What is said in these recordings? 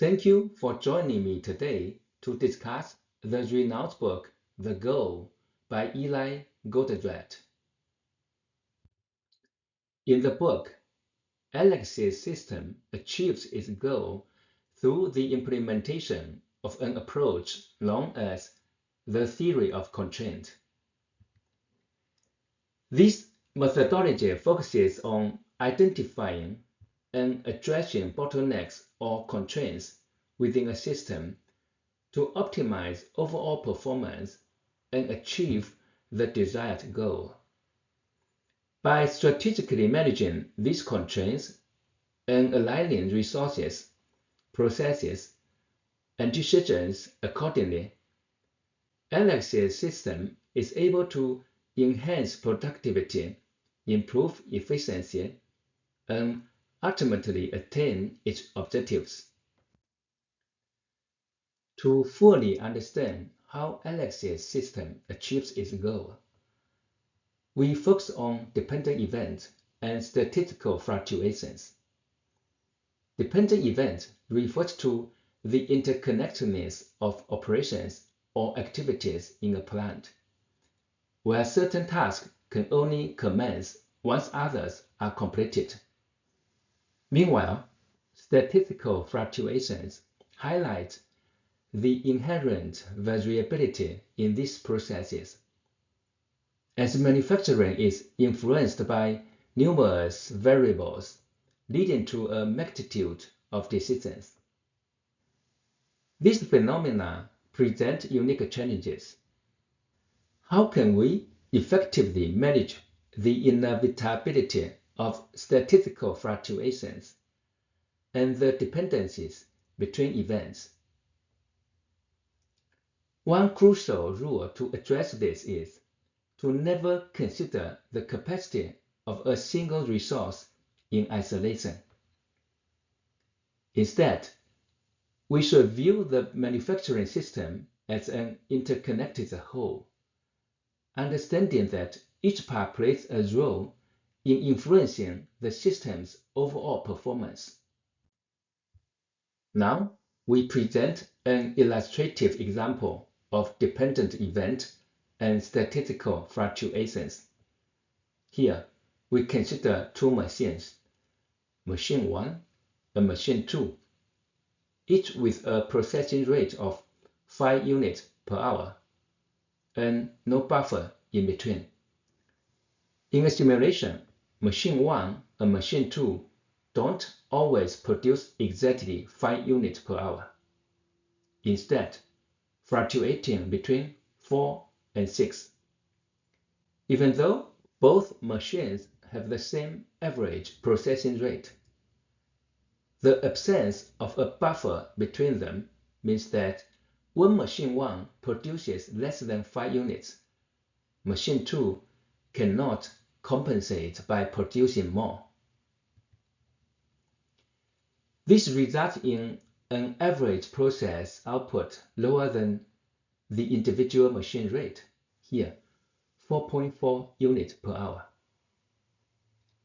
Thank you for joining me today to discuss the renowned book The Goal by Eli Goldratt. In the book, Alex's system achieves its goal through the implementation of an approach known as the theory of constraint. This methodology focuses on identifying and addressing bottlenecks or constraints within a system to optimize overall performance and achieve the desired goal. By strategically managing these constraints and aligning resources, processes, and decisions accordingly, Alex's system is able to enhance productivity, improve efficiency, and ultimately attain its objectives. To fully understand how Alex's system achieves its goal, we focus on dependent events and statistical fluctuations. Dependent events refers to the interconnectedness of operations or activities in a plant, where certain tasks can only commence once others are completed. Meanwhile, statistical fluctuations highlight the inherent variability in these processes, as manufacturing is influenced by numerous variables, leading to a multitude of decisions. These phenomena present unique challenges. How can we effectively manage the inevitability of statistical fluctuations and the dependencies between events? One crucial rule to address this is to never consider the capacity of a single resource in isolation. Instead, we should view the manufacturing system as an interconnected whole, understanding that each part plays a role in influencing the system's overall performance. Now, we present an illustrative example of dependent event and statistical fluctuations. Here, we consider two machines, machine 1 and machine 2, each with a processing rate of 5 units per hour and no buffer in between. In a simulation, machine 1 and machine 2 don't always produce exactly 5 units per hour. Instead, fluctuating between 4 and 6. Even though both machines have the same average processing rate, the absence of a buffer between them means that when machine 1 produces less than 5 units, machine 2 cannot compensate by producing more. This results in an average process output lower than the individual machine rate, here 4.4 units per hour.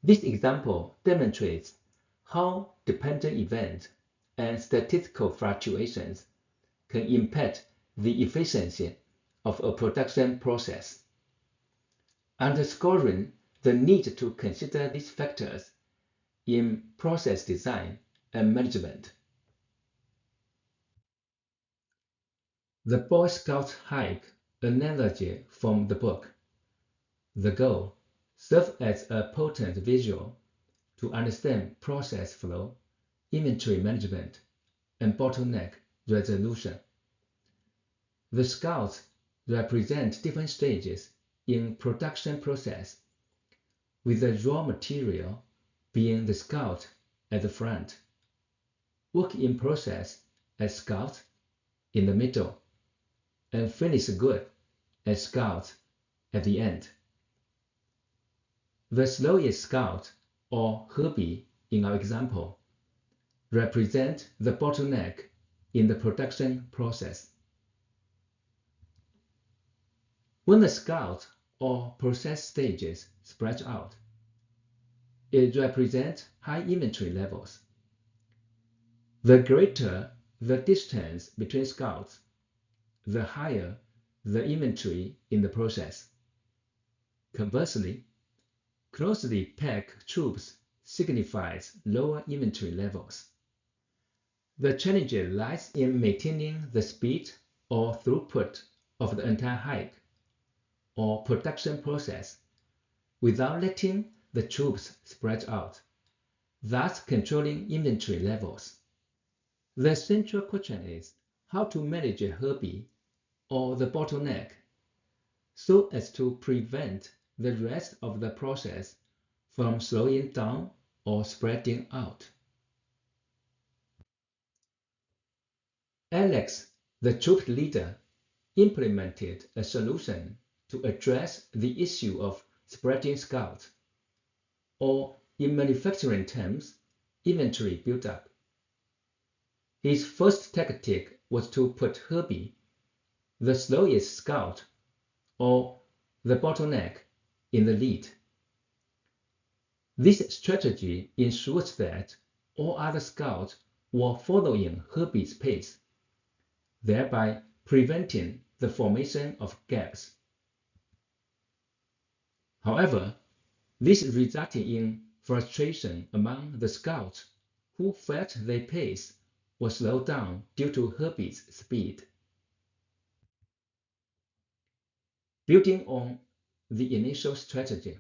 This example demonstrates how dependent events and statistical fluctuations can impact the efficiency of a production process, underscoring the need to consider these factors in process design and management. The Boy Scout hike analogy from the book, The Goal, serves as a potent visual to understand process flow, inventory management, and bottleneck resolution. The Scouts represent different stages in production process, with the raw material being the Scout at the front, work in process as Scout in the middle, and finished good as Scout at the end. The slowest Scout, or Herbie in our example, represent the bottleneck in the production process. When the Scout or process stages spread out, it represents high inventory levels. The greater the distance between scouts, the higher the inventory in the process. Conversely, closely packed troops signifies lower inventory levels. The challenge lies in maintaining the speed or throughput of the entire hike or production process without letting the troops spread out, thus controlling inventory levels. The central question is how to manage a Hebei or the bottleneck so as to prevent the rest of the process from slowing down or spreading out. Alex, the troop leader, implemented a solution to address the issue of spreading scouts, or in manufacturing terms, inventory buildup. His first tactic was to put Hebei, the slowest scout, or the bottleneck, in the lead. This strategy ensures that all other scouts were following Hebei's pace, thereby preventing the formation of gaps. However, this resulted in frustration among the scouts who felt their pace was slowed down due to Hebei's speed. Building on the initial strategy,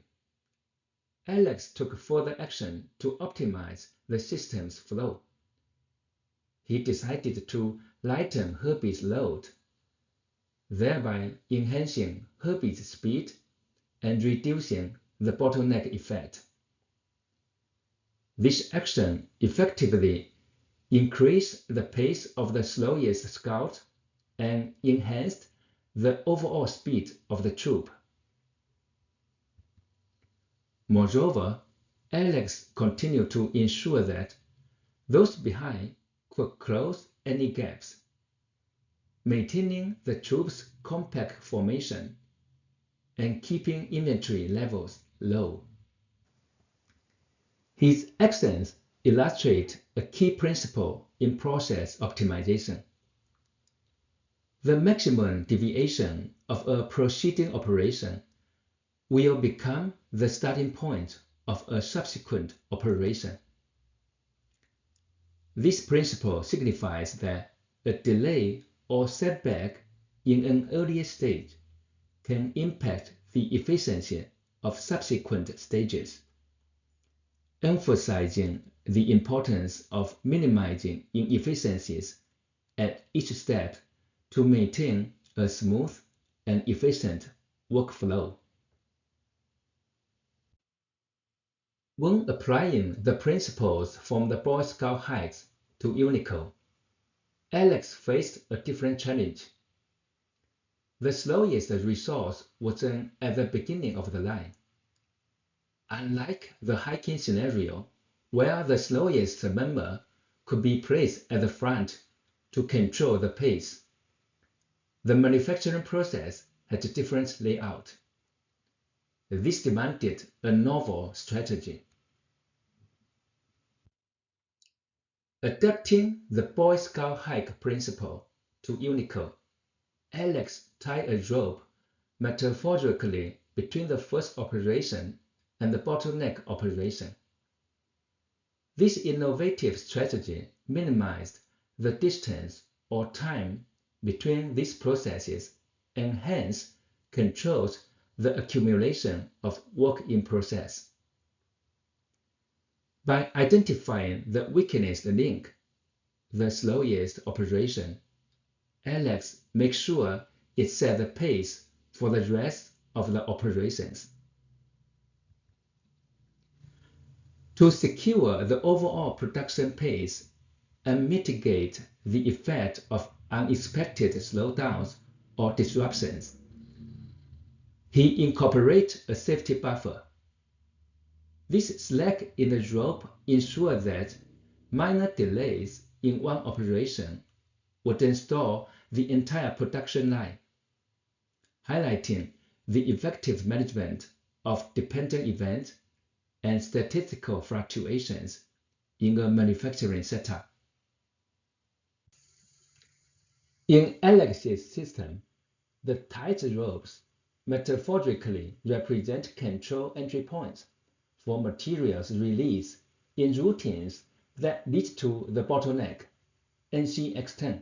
Alex took further action to optimize the system's flow. He decided to lighten Hebei's load, thereby enhancing Hebei's speed and reducing the bottleneck effect. This action effectively increased the pace of the slowest scout and enhanced the overall speed of the troop. Moreover, Alex continued to ensure that those behind could close any gaps, maintaining the troops' compact formation and keeping inventory levels low. His actions illustrate a key principle in process optimization. The maximum deviation of a proceeding operation will become the starting point of a subsequent operation. This principle signifies that a delay or setback in an earlier stage can impact the efficiency of subsequent stages, emphasizing the importance of minimizing inefficiencies at each step to maintain a smooth and efficient workflow. When applying the principles from the Boy Scout hikes to Unico, Alex faced a different challenge. The slowest resource was at the beginning of the line. Unlike the hiking scenario, where the slowest member could be placed at the front to control the pace, the manufacturing process had a different layout. This demanded a novel strategy. Adapting the Boy Scout hike principle to Unico, Alex tied a rope metaphorically between the first operation and the bottleneck operation. This innovative strategy minimized the distance or time between these processes and hence controls the accumulation of work in process. By identifying the weakest link, the slowest operation, Alex makes sure it set the pace for the rest of the operations. To secure the overall production pace and mitigate the effect of unexpected slowdowns or disruptions, he incorporates a safety buffer. This slack in the rope ensures that minor delays in one operation wouldn't stall the entire production line, highlighting the effective management of dependent events and statistical fluctuations in a manufacturing setup. In Alex's system, the tight ropes metaphorically represent control entry points for materials release in routines that lead to the bottleneck, NCX10.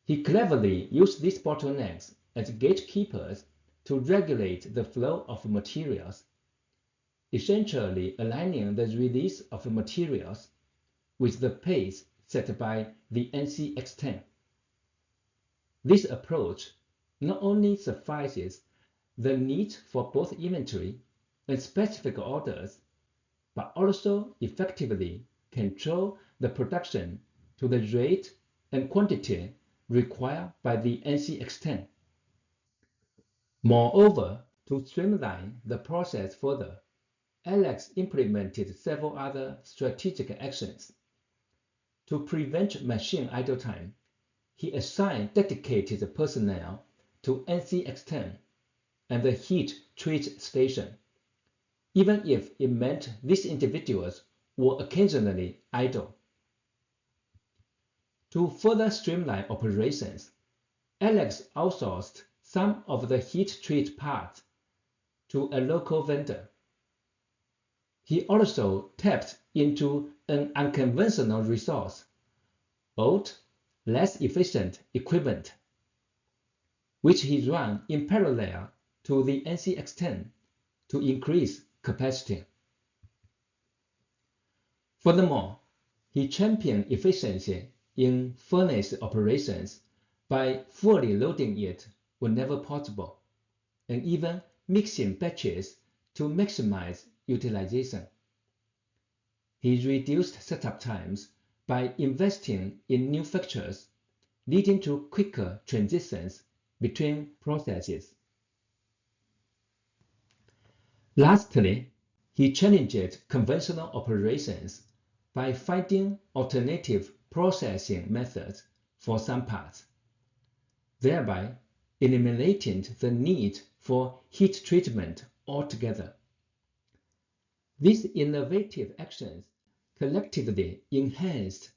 He cleverly used these bottlenecks as gatekeepers to regulate the flow of materials, essentially aligning the release of materials with the pace set by the NCX10. This approach not only suffices the need for both inventory and specific orders, but also effectively control the production to the rate and quantity required by the NCX10. Moreover, to streamline the process further, Alex implemented several other strategic actions. To prevent machine idle time, he assigned dedicated personnel to NCX10 and the heat treat station, even if it meant these individuals were occasionally idle. To further streamline operations, Alex outsourced some of the heat treat parts to a local vendor. He also tapped into an unconventional resource, old, less efficient equipment, which he ran in parallel to the NCX10 to increase capacity. Furthermore, he championed efficiency in furnace operations by fully loading it whenever possible, and even mixing batches to maximize utilization. He reduced setup times by investing in new fixtures, leading to quicker transitions between processes. Lastly, he challenged conventional operations by finding alternative processing methods for some parts, thereby eliminating the need for heat treatment altogether. These innovative actions collectively enhanced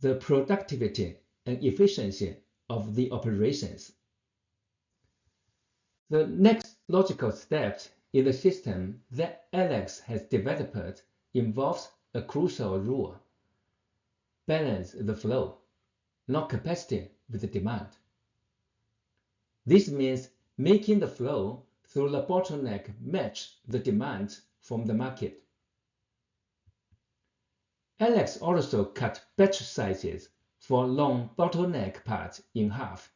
the productivity and efficiency of the operations. The next logical step in the system that Alex has developed involves a crucial rule: balance the flow, not capacity with demand. This means making the flow through the bottleneck match the demand from the market. Alex also cut batch sizes for long bottleneck parts in half,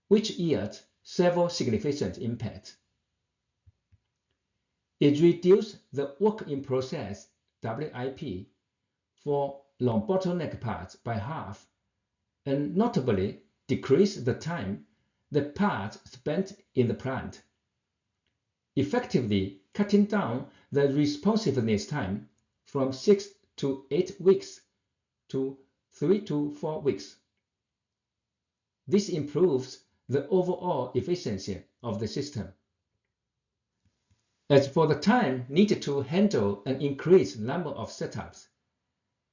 which yield several significant impacts. It reduced the work in process WIP for long bottleneck parts by half, and notably decreased the time the parts spent in the plant, effectively cutting down the responsiveness time from 6 to 8 weeks to 3 to 4 weeks. This improves the overall efficiency of the system. As for the time needed to handle an increased number of setups,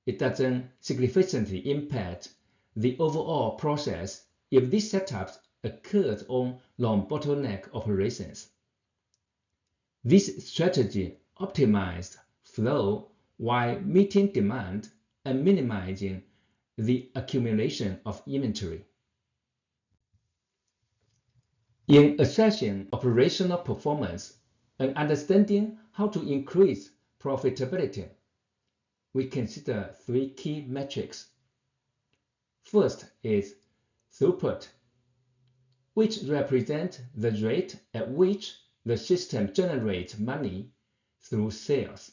it doesn't significantly impact the overall process if these setups occurred on long bottleneck operations. This strategy optimized flow while meeting demand and minimizing the accumulation of inventory. In assessing operational performance and understanding how to increase profitability, we consider three key metrics. First is throughput, which represents the rate at which the system generates money through sales.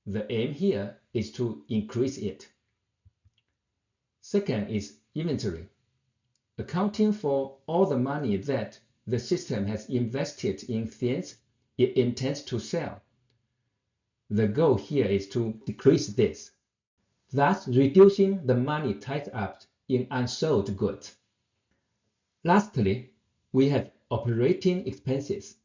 The aim here is to increase it. Second is inventory, accounting for all the money that the system has invested in things it intends to sell. The goal here is to decrease this, thus reducing the money tied up in unsold goods. Lastly, we have operating expenses,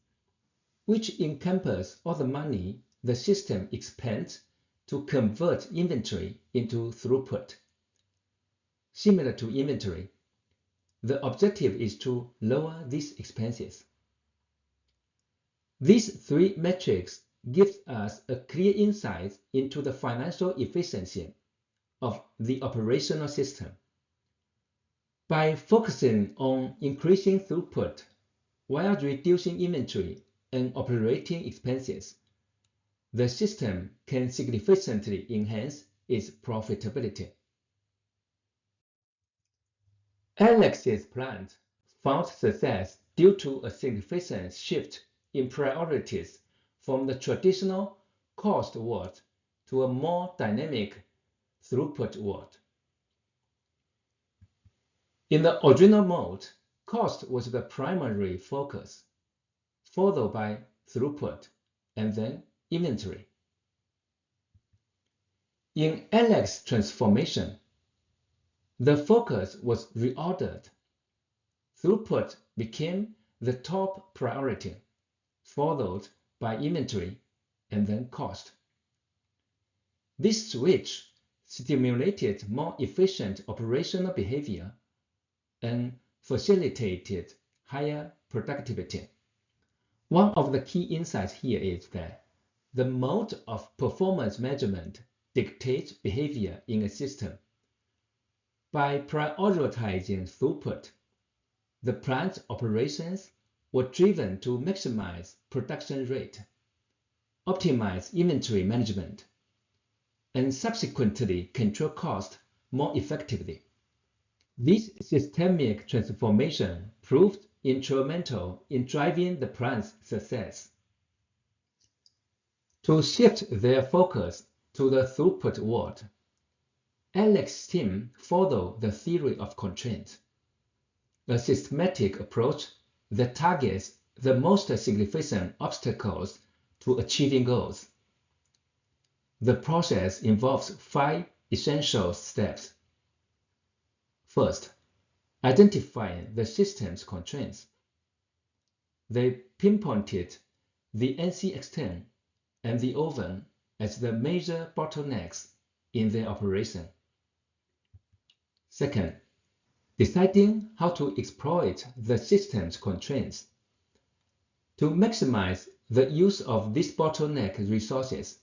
which encompass all the money the system expends to convert inventory into throughput. Similar to inventory, The objective is to lower these expenses. These three metrics give us a clear insight into the financial efficiency of the operational system. By focusing on increasing throughput while reducing inventory and operating expenses, the system can significantly enhance its profitability. Alex's plant found success due to a significant shift in priorities from the traditional cost world to a more dynamic throughput world. In the original mode, cost was the primary focus, followed by throughput, and then inventory. In Alex's transformation, the focus was reordered. Throughput became the top priority, followed by inventory and then cost. This switch stimulated more efficient operational behavior and facilitated higher productivity. One of the key insights here is that the mode of performance measurement dictates behavior in a system. By prioritizing throughput, the plant's operations were driven to maximize production rate, optimize inventory management, and subsequently control cost more effectively. This systemic transformation proved instrumental in driving the plant's success. To shift their focus to the throughput world, Alex's team followed the theory of constraints, a systematic approach that targets the most significant obstacles to achieving goals. The process involves 5 essential steps. First, identifying the system's constraints. They pinpointed the NC-X10 and the oven as the major bottlenecks in their operation. Second, deciding how to exploit the system's constraints. To maximize the use of these bottleneck resources,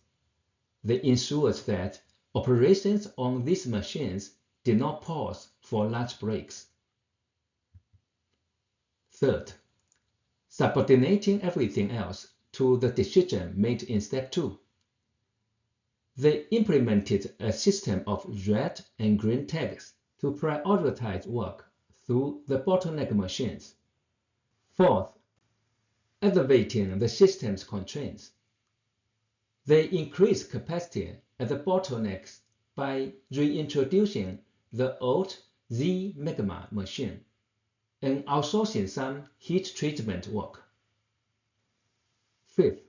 they ensured that operations on these machines did not pause for lunch breaks. Third, subordinating everything else to the decision made in step 2. They implemented a system of red and green tags to prioritize work through the bottleneck machines. Fourth, elevating the system's constraints. They increased capacity at the bottlenecks by reintroducing the old Z-Magma machine and outsourcing some heat treatment work. Fifth,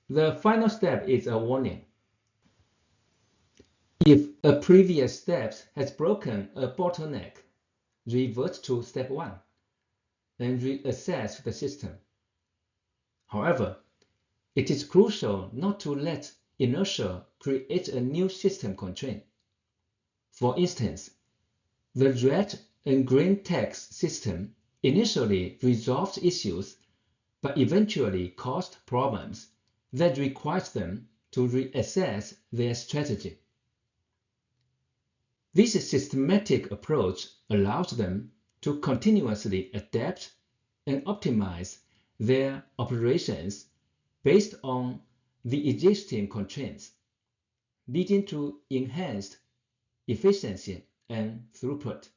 the final step is a warning. If a previous step has broken a bottleneck, revert to step 1 and reassess the system. However, it is crucial not to let inertia create a new system constraint. For instance, the red and green tags system initially resolved issues but eventually caused problems that required them to reassess their strategy. This systematic approach allows them to continuously adapt and optimize their operations based on the existing constraints, leading to enhanced efficiency and throughput.